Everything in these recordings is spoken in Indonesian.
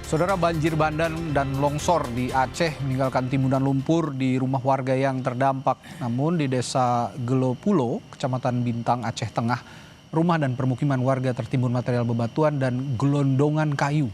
Saudara, banjir bandang dan longsor di Aceh meninggalkan timbunan lumpur di rumah warga yang terdampak. Namun di desa Gelopulo, Kecamatan Bintang, Aceh Tengah, rumah dan permukiman warga tertimbun material bebatuan dan gelondongan kayu.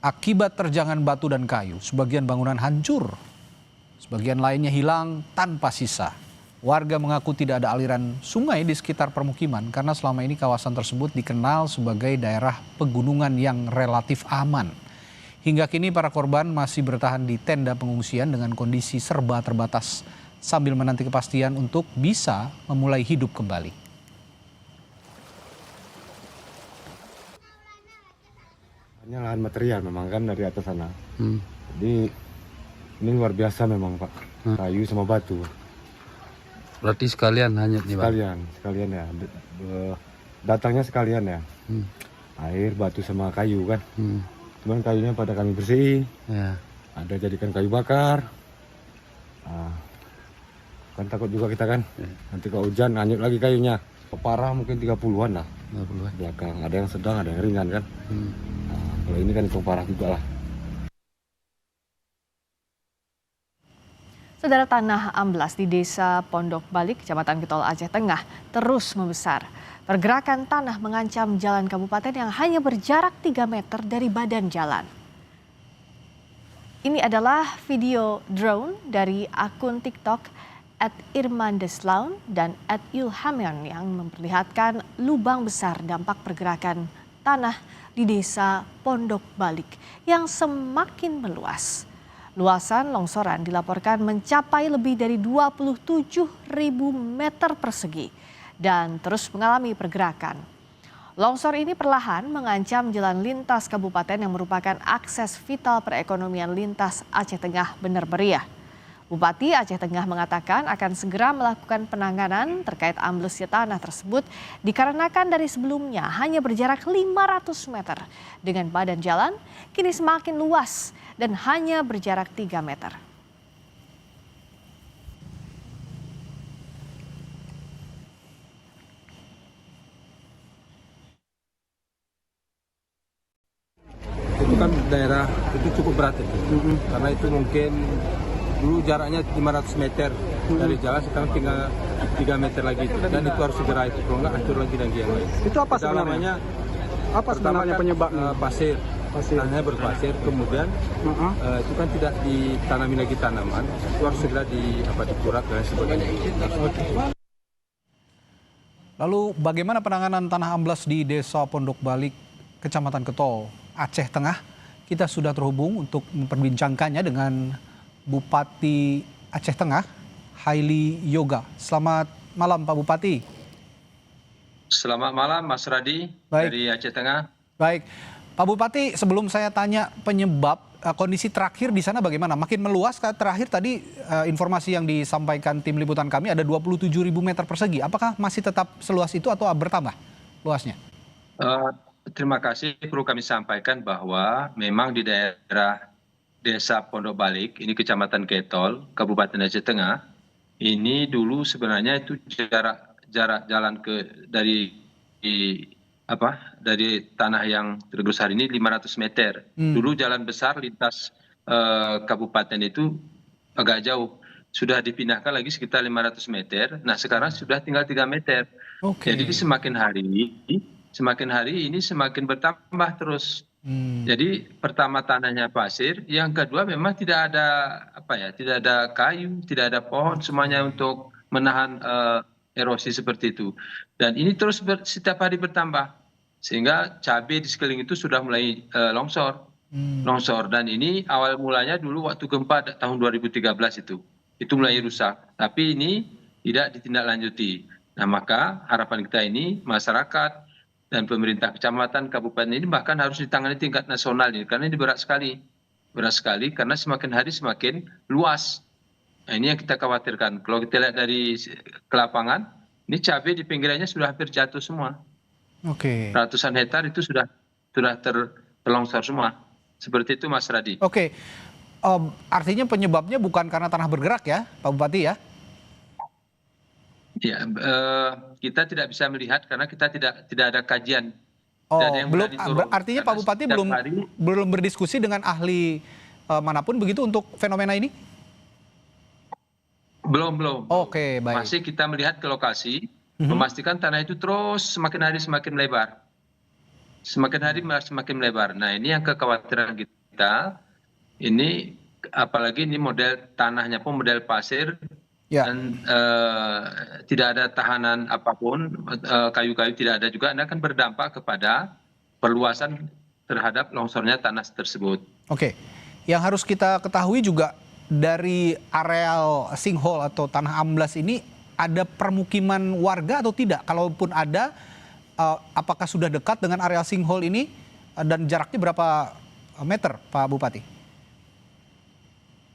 Akibat terjangan batu dan kayu, sebagian bangunan hancur, sebagian lainnya hilang tanpa sisa. Warga mengaku tidak ada aliran sungai di sekitar permukiman karena selama ini kawasan tersebut dikenal sebagai daerah pegunungan yang relatif aman. Hingga kini para korban masih bertahan di tenda pengungsian dengan kondisi serba terbatas sambil menanti kepastian untuk bisa memulai hidup kembali. Hanya lahan material memang kan dari atas sana. Jadi ini luar biasa memang Pak, kayu sama batu. Berarti sekalian hanyut nih Pak? Sekalian ya. Datangnya sekalian ya. Air, batu sama kayu kan. Cuman kayunya pada kami bersih. Ya. Ada jadikan kayu bakar. Nah, kan takut juga kita kan. Nanti kalau hujan hanyut lagi kayunya. Parah mungkin 30-an lah. 30-an. Belakang. Ada yang sedang, ada yang ringan kan. Nah, kalau ini kan hitung parah juga lah. Saudara, tanah amblas di Desa Pondok Balik, Kecamatan Getol, Aceh Tengah terus membesar. Pergerakan tanah mengancam jalan kabupaten yang hanya berjarak 3 meter dari badan jalan. Ini adalah video drone dari akun TikTok @irmandeslaun dan @yulhamion yang memperlihatkan lubang besar dampak pergerakan tanah di Desa Pondok Balik yang semakin meluas. Luasan longsoran dilaporkan mencapai lebih dari 27.000 meter persegi dan terus mengalami pergerakan. Longsor ini perlahan mengancam jalan lintas kabupaten yang merupakan akses vital perekonomian lintas Aceh Tengah benar meriah. Bupati Aceh Tengah mengatakan akan segera melakukan penanganan terkait amblesnya tanah tersebut dikarenakan dari sebelumnya hanya berjarak 500 meter dengan badan jalan kini semakin luas dan hanya berjarak 3 meter. Itu kan daerah itu cukup berat itu. Karena itu mungkin dulu jaraknya 500 meter dari jalan, sekarang tinggal 3 meter lagi dan itu harus segera itu, kalau nggak hancur lagi yang lain. Itu apa sebenarnya? Apa sebenarnya penyebabnya? Pasir. Tanahnya berpasir, kemudian itu kan tidak ditanami lagi tanaman, itu harus segera dikurat dan sebagainya. Lalu bagaimana penanganan tanah amblas di Desa Pondok Balik, Kecamatan Getol, Aceh Tengah? Kita sudah terhubung untuk memperbincangkannya dengan Bupati Aceh Tengah, Haili Yoga. Selamat malam Pak Bupati. Selamat malam Mas Radi. Baik. Dari Aceh Tengah. Baik, Pak Bupati, sebelum saya tanya penyebab, kondisi terakhir di sana bagaimana? Makin meluas, terakhir tadi informasi yang disampaikan tim liputan kami ada 27.000 meter persegi. Apakah masih tetap seluas itu atau bertambah luasnya? Terima kasih. Perlu kami sampaikan bahwa memang di daerah Desa Pondok Balik, ini Kecamatan Getol, Kabupaten Aceh Tengah, ini dulu sebenarnya itu jarak jalan dari tanah yang tergusar ini 500 meter. Dulu jalan besar lintas kabupaten itu agak jauh. Sudah dipindahkan lagi sekitar 500 meter. Nah sekarang sudah tinggal 3 meter. Jadi semakin hari ini semakin bertambah terus. Jadi pertama tanahnya pasir, yang kedua memang tidak ada kayu, tidak ada pohon, semuanya untuk menahan erosi seperti itu. Dan ini terus setiap hari bertambah. Sehingga cabai di sekeliling itu sudah mulai longsor. Dan ini awal mulanya dulu waktu gempa tahun 2013 itu mulai rusak. Tapi ini tidak ditindaklanjuti. Nah maka harapan kita ini masyarakat dan pemerintah kecamatan, kabupaten ini bahkan harus ditangani tingkat nasional ini, karena ini berat sekali karena semakin hari semakin luas. Nah, ini yang kita khawatirkan. Kalau kita lihat dari ke lapangan, ini cabai di pinggirannya sudah hampir jatuh semua. Ratusan hektar itu sudah terlongsor semua. Seperti itu Mas Radi. Artinya penyebabnya bukan karena tanah bergerak ya Pak Bupati ya? Ya, kita tidak bisa melihat karena kita tidak ada kajian Oh, Dan yang belum, berani turun. artinya Pak Karena Bupati setiap hari belum berdiskusi dengan ahli manapun begitu untuk fenomena ini? belum. Oke, baik. Masih kita melihat ke lokasi, memastikan tanah itu terus semakin hari semakin melebar. Semakin hari semakin melebar. Nah, ini yang kekhawatiran kita. Ini apalagi ini model tanahnya pun model pasir Ya, dan tidak ada tahanan apapun, kayu-kayu tidak ada juga. Ini akan berdampak kepada perluasan terhadap longsornya tanah tersebut. oke. Yang harus kita ketahui juga dari areal sinkhole atau tanah amblas ini ada permukiman warga atau tidak? Kalaupun ada, apakah sudah dekat dengan areal sinkhole ini dan jaraknya berapa meter, Pak Bupati?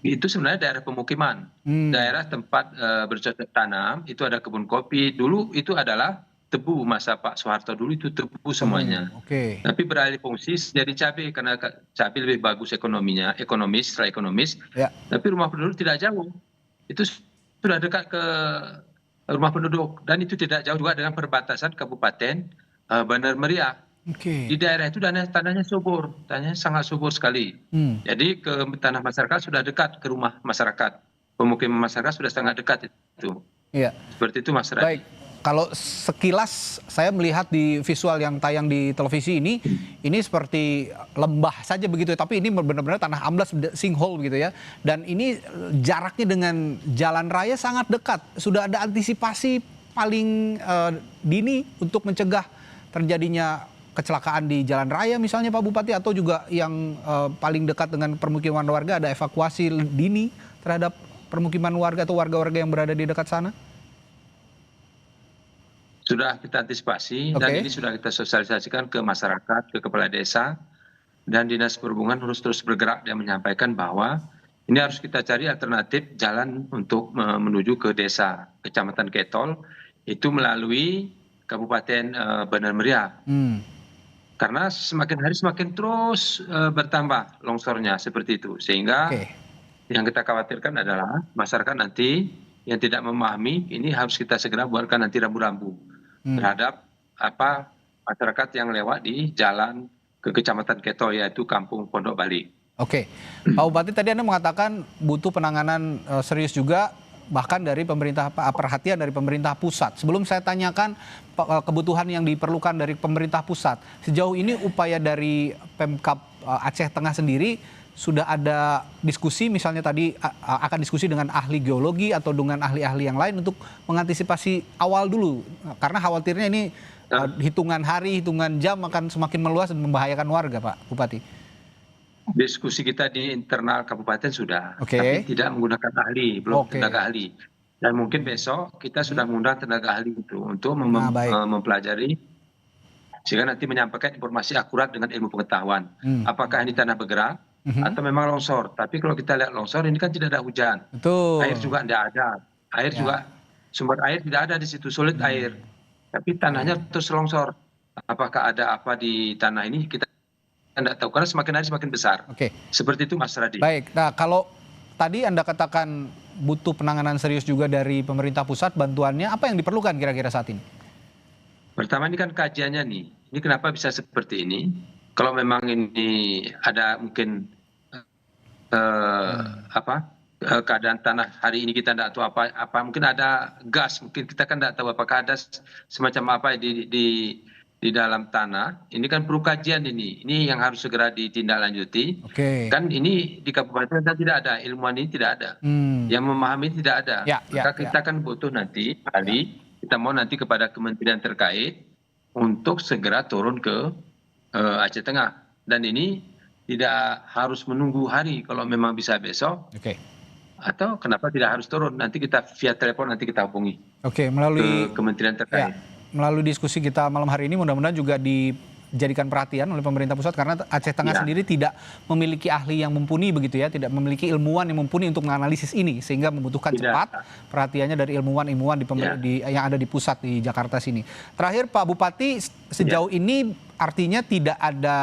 Itu sebenarnya daerah pemukiman, daerah tempat bercocok tanam, itu ada kebun kopi. Dulu itu adalah tebu, masa Pak Soeharto dulu itu tebu semuanya. Oke. Tapi beralih fungsi jadi cabai karena cabai lebih bagus ekonomis, secara ekonomis. Ya. Tapi rumah penduduk tidak jauh. Itu sudah dekat ke rumah penduduk dan itu tidak jauh juga dengan perbatasan Kabupaten Bandar Meriah. Oke. Di daerah itu tanahnya subur, tanahnya sangat subur sekali. Jadi ke tanah masyarakat sudah dekat ke rumah masyarakat. Pemukiman masyarakat sudah sangat dekat itu. Iya. Seperti itu Mas Radhi. Baik. Kalau sekilas saya melihat di visual yang tayang di televisi ini seperti lembah saja begitu ya, tapi ini benar-benar tanah amblas sinkhole begitu ya. Dan ini jaraknya dengan jalan raya sangat dekat. Sudah ada antisipasi paling dini untuk mencegah terjadinya kecelakaan di jalan raya misalnya Pak Bupati, atau juga yang paling dekat dengan permukiman warga ada evakuasi dini terhadap permukiman warga atau warga-warga yang berada di dekat sana? Sudah kita antisipasi dan Oke. ini sudah kita sosialisasikan ke masyarakat, ke kepala desa, dan Dinas Perhubungan harus terus bergerak dan menyampaikan bahwa ini harus kita cari alternatif jalan untuk menuju ke desa Kecamatan Ketol itu melalui Kabupaten Bandar Meriah. Karena semakin hari semakin terus bertambah longsornya seperti itu. Sehingga Oke. yang kita khawatirkan adalah masyarakat nanti yang tidak memahami ini harus kita segera buatkan nanti rambu-rambu terhadap masyarakat yang lewat di jalan ke Kecamatan Ketol yaitu Kampung Pondok Bali. Oke, Pak Bupati tadi Anda mengatakan butuh penanganan serius juga bahkan dari pemerintah, perhatian dari pemerintah pusat. Sebelum saya tanyakan kebutuhan yang diperlukan dari pemerintah pusat, sejauh ini upaya dari Pemkab Aceh Tengah sendiri sudah ada diskusi, misalnya tadi akan diskusi dengan ahli geologi atau dengan ahli-ahli yang lain untuk mengantisipasi awal dulu, karena khawatirnya ini hitungan hari, hitungan jam akan semakin meluas dan membahayakan warga, Pak Bupati. Diskusi kita di internal kabupaten sudah, Oke. tapi tidak menggunakan ahli, belum Oke. tenaga ahli. Dan mungkin besok kita sudah mengundang tenaga ahli itu untuk baik. mempelajari, sehingga nanti menyampaikan informasi akurat dengan ilmu pengetahuan. Apakah ini tanah bergerak atau memang longsor? Tapi kalau kita lihat longsor ini kan tidak ada hujan, Betul. air juga tidak ada, air juga sumber air tidak ada di situ, sulit air. Tapi tanahnya terus longsor. Apakah ada apa di tanah ini kita tidak tahu karena semakin hari semakin besar. Oke. Seperti itu Mas Radhi. Baik, nah kalau tadi Anda katakan butuh penanganan serius juga dari pemerintah pusat, bantuannya apa yang diperlukan kira-kira saat ini? Pertama ini kan kajiannya nih, ini kenapa bisa seperti ini? Kalau memang ini ada mungkin keadaan tanah hari ini kita tidak tahu apa mungkin ada gas, mungkin kita kan tidak tahu apakah ada semacam apa di dalam tanah. Ini kan perlu kajian ini yang harus segera ditindaklanjuti. Oke. Kan ini di kabupaten kita tidak ada, ilmuwan ini tidak ada, yang memahami tidak ada. Maka kita kan butuh nanti kita mau nanti kepada kementerian terkait untuk segera turun ke Aceh Tengah, dan ini tidak harus menunggu hari, kalau memang bisa besok. Oke. Atau kenapa tidak harus turun, nanti kita via telepon nanti kita hubungi Oke, melalui ke kementerian terkait. Melalui diskusi kita malam hari ini mudah-mudahan juga dijadikan perhatian oleh pemerintah pusat, karena Aceh Tengah sendiri tidak memiliki ahli yang mumpuni begitu ya, tidak memiliki ilmuwan yang mumpuni untuk menganalisis ini, sehingga membutuhkan cepat perhatiannya dari ilmuwan-ilmuwan yang ada di pusat di Jakarta sini. Terakhir Pak Bupati, sejauh ini artinya tidak ada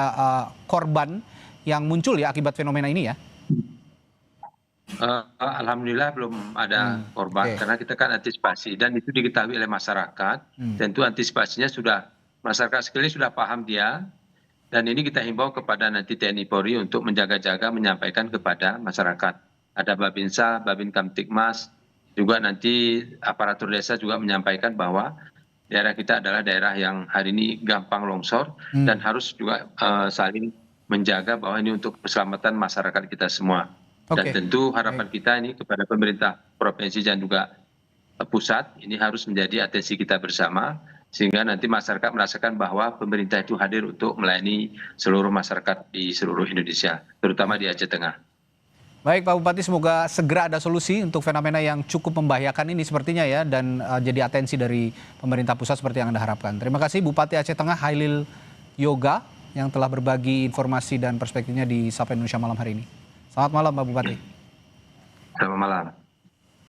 korban yang muncul ya akibat fenomena ini ya? Alhamdulillah belum ada korban, karena kita kan antisipasi dan itu diketahui oleh masyarakat. Tentu antisipasinya sudah masyarakat sekeliling sudah paham dia, dan ini kita himbau kepada nanti TNI Polri untuk menjaga-jaga menyampaikan kepada masyarakat. Ada Babinsa, Babin Kamtibmas, juga nanti aparatur desa juga menyampaikan bahwa daerah kita adalah daerah yang hari ini gampang longsor dan harus juga saling menjaga bahwa ini untuk keselamatan masyarakat kita semua. Dan Oke. tentu harapan kita ini kepada pemerintah provinsi dan juga pusat ini harus menjadi atensi kita bersama, sehingga nanti masyarakat merasakan bahwa pemerintah itu hadir untuk melayani seluruh masyarakat di seluruh Indonesia, terutama di Aceh Tengah. Baik Pak Bupati, semoga segera ada solusi untuk fenomena yang cukup membahayakan ini sepertinya ya, dan jadi atensi dari pemerintah pusat seperti yang Anda harapkan. Terima kasih Bupati Aceh Tengah Hailil Yoga yang telah berbagi informasi dan perspektifnya di Sapa Indonesia malam hari ini. Selamat malam Pak Bupati. Selamat malam.